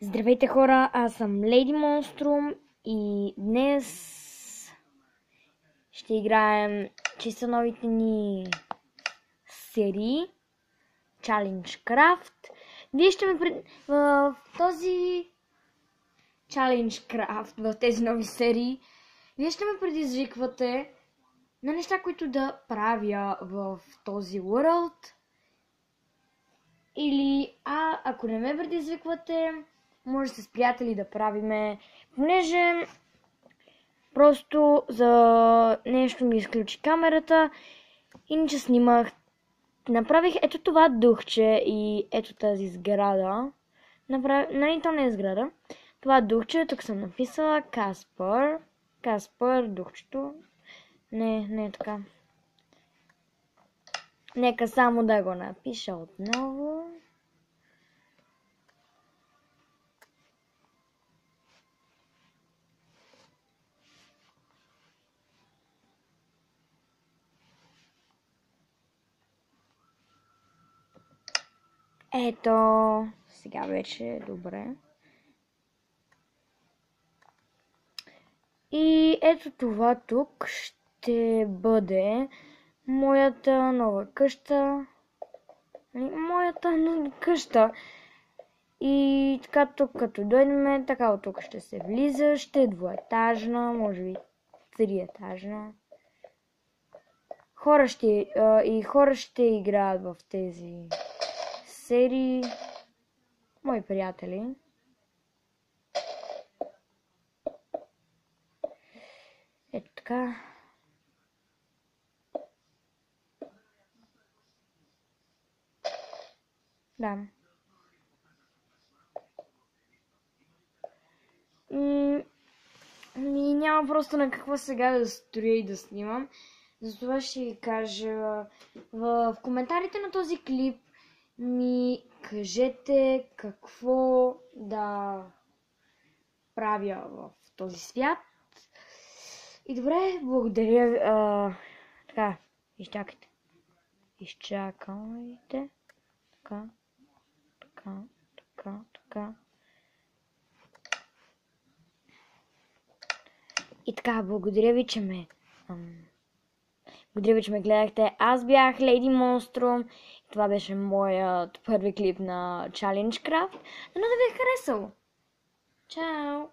Здравейте хора, аз съм Леди Монструм и днес ще играем чисто новите ни серии Challenge Craft. Вие ще в този Challenge Craft, в тези нови серии, вие ще ме предизвиквате на неща, които да правя в този world. Или, ако не ме предизвиквате, може с приятели да правиме, понеже просто за нещо ми изключи камерата, иначе снимах. Направих ето това духче и ето тази сграда. Нали, то не е сграда. Това духче, тук съм написала Каспар. Каспар, духчето. Не е така. Нека само да го напиша отново. Ето, сега вече е добре. И ето това тук ще бъде моята нова къща. Моята нова къща. И така тук като дойдем, така от тук ще се влиза. Ще е двуетажна, може би 3-етажна. Хора ще играят в тези серии. Мои приятели. Ето така. Да. И няма просто на какво сега да строя и да снимам. Затова ще ви кажа в коментарите на този клип ми кажете какво да правя в този свят. И добре, благодаря ви. Така, изчакайте. Изчакайте. Така. И така, благодаря ви, че ме гледахте. Аз бях Леди Монструм. Това беше моят първи клип на Challenge Craft. Но да ви е харесало. Чао!